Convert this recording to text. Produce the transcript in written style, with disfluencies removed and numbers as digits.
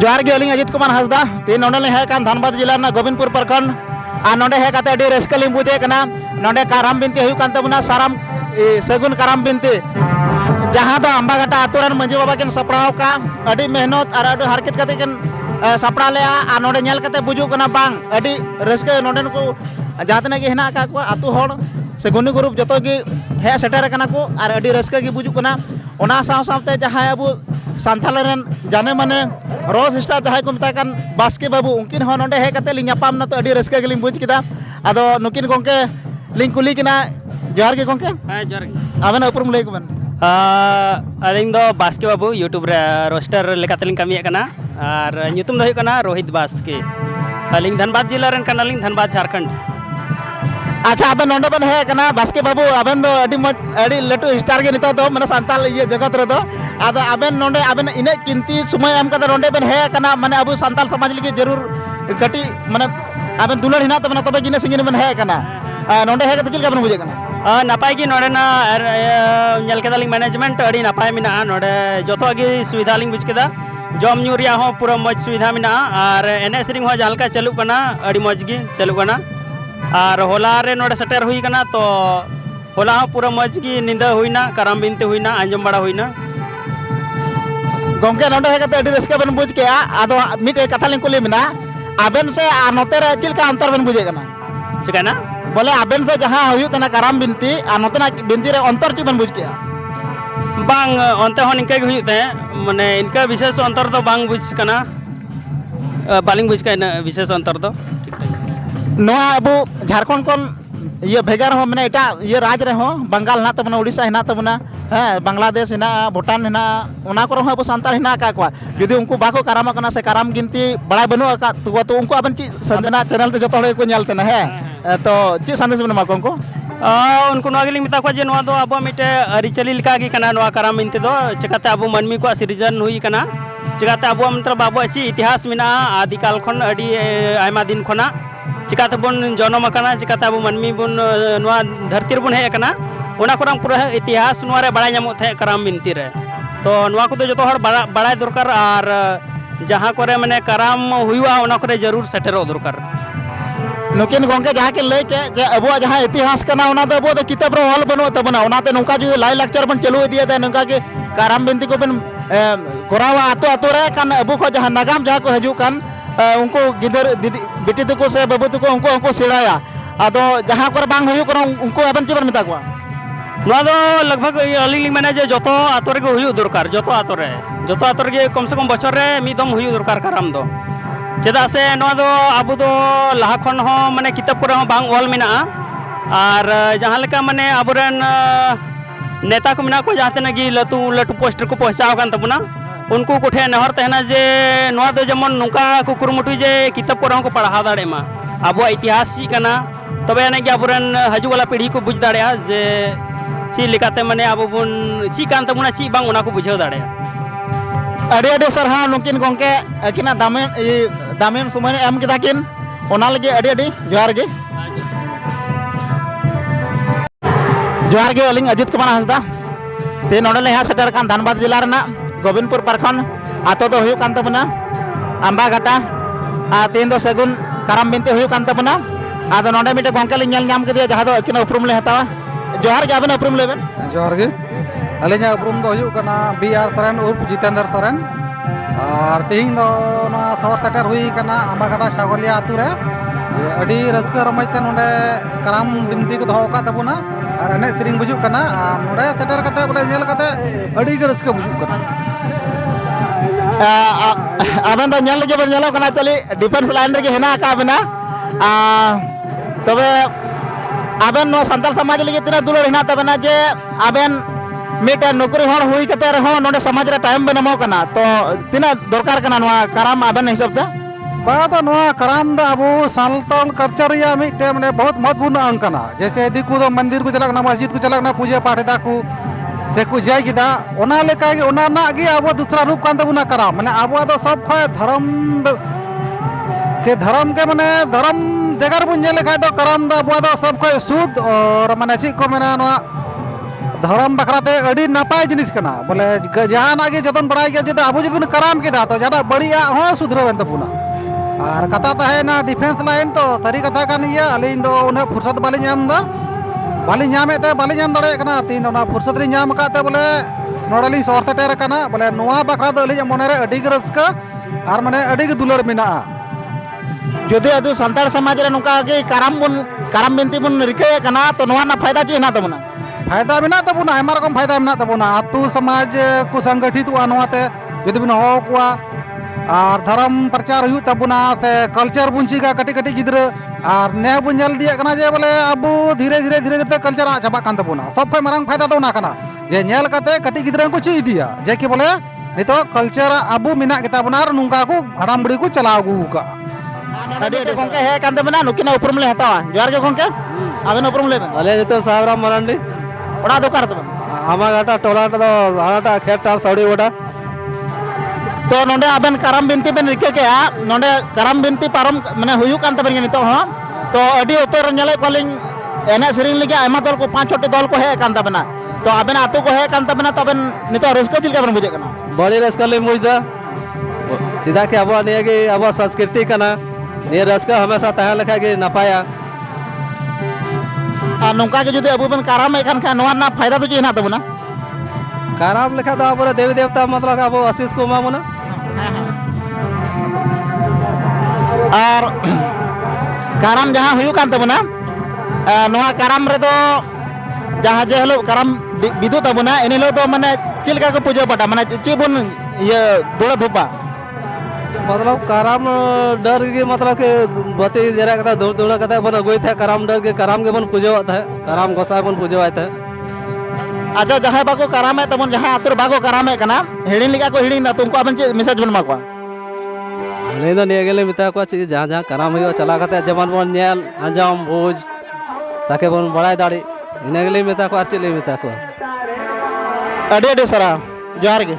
जोहार गे अलिंग अजित कुमार हंसदा तीन नोडे है धनबाद जिला गोविंदपुर प्रखंड और नोडे है अड़ी रस्क बुझे नोडे कारम बिनती होना साराम सगुन कारम बिनती जहाँ दो अंबाघाटा आतुरान मंझी बाबा किन सपड़ाव का अड़ी मेहनत और अड़ी हारकेत कते किन सपड़ा ले आ नोडे नेल कते बुजुकना बांग अड़ी रस्क नोडेन को जहाँ तने के हेना का को आतु होड़ से गुनी ग्रुप जतो गी हे सेटर कना को और अड़ी रस्क गी बुजुकना ओना साव सावते जहाँ अब सान्थाल रेन जाने माने रोज स्टार जहाँ को मताकान बास्के बाबू उनकिन हो नोडे हे कते लिंग यापाम ना तो अड़ी रस्क गे लिंग बुझ किदा आदो नुकिन गोंके लिंग कुली किना जोहार गे गोंके हाँ जोहार गे आबेन उपरुम लई कोबेन अलिंग दो बास्के बाबू यूट्यूब रे रोस्टर लेकातलिंग कमी कना और ᱧᱩᱛᱩᱢ दो कना रोहित बास्के अलिंग धनबाद जिला रेन कनालिंग धनबाद झारखंड। अच्छा आबेन नोडे बन है कना बास्के बाबू आबेन दो अड़ी मज अड़ी लटू स्टार गे नितो दो माने सांताल ये जगत रे दो आदो आबेन नोडे आबेन इने किंती समय एम कदा नोडे बन है कना माने अबू सांताल समाज लगी जरूर कटी माने आबेन दुलर हिना तबना तबे गिने सिंगिन बन है कना नोडे है कते चिल का बन बुझे कना नापाय गी नोडे ना नेल केदालिंग मैनेजमेंट अड़ी नापाय मिना नोडे जतो गी सुविधा लिंग बुझ केदा जम न्यू रिया हो पूरा मज सुविधा मिना और एने सेरिंग हो जहालका चलू कना अड़ी मज गी चलू कना और होला रे नोडे सेटर हुई कना तो होला हो पूरा मज गी निंदा हुईना कराम बिनते हुईना आंजम बड़ा हुईना गोंके नोडे है कते अड़ी रस्का बन बुझ के आदो मिटे कथा लिंग कुली मिना आबेन से आ नोते रे चिल का अंतर बन बुझे कना चिकाना बोले आबेन से जहाँ हुई तना कराम बिनती आ नोतना बिनती रे अंतर ची बन बुझ के बांग अंते हो इनका हुई थे माने इनका विशेष अंतर तो बांग बुझ कना बालिंग बुझ का विशेष अंतर तो नोआ अबू झारखंड कोन ये भेगार हो माने एटा ये राज रे हो बंगाल ना तबना उड़ीसा हिना तबना बांग्लादेश हिना भूटान हिना ओना को अबू सांताल हिना का को जुदी उनको बाको कराम कना से कराम गिनती बड़ा बनु का तो उनको अपन ची संजना चैनल ते जतो को ᱧᱮᱞ ᱛᱮᱱᱟ है तो ची संदेश बन मा को उनको नागिलिंग मिता को जे नोआ दो अब मिटे अरिचली लिका गी कना नोआ कराम बिनते दो चिकाते अब मनमी को सिरजन हुई कना चिकाते अब मतलब अब ची इतिहास मिना आदिकाल खन अडी आयमा दिन खना चिकाते बन जन्म कना चिकाते अब मनमी बन नोआ धरती बन हे कना ओना कोराम पूरा इतिहास नोआ रे बड़ा नामो थे कराम बिनती रे तो नोआ को जतो हर बड़ा दरकार और जहाँ करे माने कराम हुआ ओना करे जरूर सेटेरो दरकार नुकिन गोंके जहाँ के लय के जे अबो जहाँ इतिहास कना ओना दो अबो दो किताब रे ऑल बनो तबना ओनाते नौका जो लाई लेक्चर बन चलू दिया था नौका के कराम बिनती को बन कोरावा आतो आतो रे कान अबो को जहाँ नगाम जहाँ को हजू कान उनको गिदर दीदी बेटी तको से बाबू तको उनको सिड़ाया आदो जहाँ कर बांग हुई करो उनको अपन चीबन मिता को नोआ दो लगभग अलिंग मैंने जे जतो आतो रे हुई दरकार जतो आतो रे कम से कम बछर रे मिदम हुई दरकार कराम दो चेदा से नोआ दो आबू दो लाहा खन हो माने किताब करे हो बांग ऑल मिना और जहाँ लेका माने आबुरेन नेता को मिना को जहाँ तने गी लटू लटू पोस्टर को पहुँचाव कान तबना उनको कोठे नहर तहना जे नोआ दो जेमन नुका को कुरुमुटु जे किताब करे को पढ़ा दाड़े मा आबो इतिहास ची कना तबे ने गी आबुरेन हजू वाला पीढ़ी को बुझ दाड़े जे ची लेकाते माने आबो बुन ची कान तबना ची बांग ओना को बुझाव दाड़े अड़े अड़े सरहा नुकिन गोंके अकिना दामेन समय एम किदा किन ओना लगे अड़े अड़े जोहार गे जोहार गे अलिंग अजित कुमार हंसदा ते नोडले हा सेटर कान धनबाद जिला रना गोविंदपुर प्रखंड आतो दो हुयु कान तबना अंबाघाटा आ तीन दो सगुन कराम बिनते हुयु कान तबना आदो नोडे मिटे गोंके लिंग ᱧᱮᱞ ᱧᱟᱢ केदिया जहां दो अकिना उपरुम ले हतावा जोहार गे आबेन उपरुम लेबेन जोहार गे अलिंग उपरुम दो हुयु कना बीआर तरन उर्फ जितेंद्र सरन और तेहिं दो ना सवर सेटर हुई कना अंबाघाटा सागलिया आतु रे अडी रस्क रमजते नोडे कराम बिनती को दोहो का तबुना और एने सेरिंग बुजुक कना नोडे सेटर कते बोले जेल कते अडी गे रस्क बुजुक कना आबेन दो ᱧᱮᱞ लगे बन ᱧᱮᱞᱚᱜ कना चली डिफेंस लाइन रे हेना का बना तबे आबेन नो संताल समाज लगे तना दुलर हेना तबना जे आबेन मिटे नौकरी हर हुई कते रहो नोडे समाज रे टाइम बन एमो कना तो तिना दरकार कना नोआ कराम आबेन हिसाब ते बात नोआ कराम दा अबो सालतल कल्चर या मिटे माने बहुत महत्वपूर्ण अंग कना जैसे दिकु दो मंदिर को चलक ना मस्जिद को चलक ना पूजा पाठ दा को से को जय गिदा ओना लेका गे ओना ना गे अबो दूसरा रूप कान तबुना कराम माने अबो दो सब खय धर्म के माने धर्म जगह बुन जेले खाय दो कराम दा अबो दो सब खय शुद्ध और माने ची को मेना नोआ धर्म बखराते अड़ी नापाय जिनिस कना बोले जहाना गे जतन बड़ाई गया जब अब जब कराम के तो जहाँ बड़िया हो सुधरवेन तबुना और कथा तहेना डिफेंस लाइन तो सारी कथा कान गया अलिंग दो उन्हें फुर्सत बाली नाम दा बाली नामेते बाली नाम दाड़े कना तीन दो फुर्सत री नाम काते बोले नोडली सोर सेटेर कना बोले नोआ बखरा दो अलिंग मोनेरे अड़ी गे रस्का और माने अड़ी गे दुलर मेना जुदि अदु संतार समाज रे नुका के काराम बिनती बन रिकाय कना तो नोआ ना फायदा ची ना तबना फायदा मेना तबुना आयमा रकम फायदा मेना तबुना आतु समाज को संगठित हुआ नोआते जुदि बिन हो कुआ और धर्म प्रचार हुई तबुना से कल्चर बुन चिगा कटी कटी गिद्र और ने बुन जल दिया कना जे बोले अब धीरे धीरे धीरे धीरे कल्चर आ चाबा कान तबुना सब कोई मारंग फायदा तो ना कना जे नेल कते कटी गिद्र को ची दिया जे कि बोले नितो कल्चर अब मिना के तबुना और नुंगा को हराम बुड़ी को चला अगू का अडी अडी गोंके हे कान तबना नुकिना उपरम ले हतावा जोर के गोंके आबेन उपरम ले अले नितो सावराम मरांडी ओड़ा दोकार तबन आमागाटा टोलाटा दो आनाटा खेटा सौड़ी ओडा तो नोंडे आबेन काराम बिनती बेन रिके के नोंडे काराम बिनती पारम माने हुयु कान तबन नितो हो तो अडी उतर नेले कॉलिंग एने सेरिंग लगे आयमा दल को 5-6 दल को हे कान तबना तो आबेन आतु को हे कान तबना तबेन नितो रस्का चिलका बन बुझे कना बड़ी रस्का ले मुजदा सीधा के अब निये अब संस्कृति कना निये रस्का हमेशा तहे लेखा के नपाया नौका के जुदि अबु बन काराम एखान खा नोआ ना फायदा तो चिना तबना काराम लेखा तो अब देवी देवता मतलब अब आशीष को मामुना और काराम जहाँ हुयु कान तबना नोआ काराम रे तो जहाँ जे हलो काराम बिदु तबना एन हिलो तो माने चिलका को पूजा पाटा माने ची बन ये दोड़ा धोपा मतलब काराम डर के मतलब के बती जरा कथा दूर दूर कथा बन गई थे काराम डर के काराम के बन पूजवा था काराम गोसाई बन पूजवा था अच्छा जहाँ बाको काराम है तबन जहाँ आतुर बाको काराम है कना हिड़िन लिका को हिड़िन तुमको अपन मैसेज बन माको अले तो निये गेले मिता को चीज जहाँ जहाँ काराम हुई चला कते जमन बन नेल अंजाम बोझ ताके बन बड़ाई दाड़ी इने गेले मिता को आर चिले मिता को अडे अडे सरा जोहार के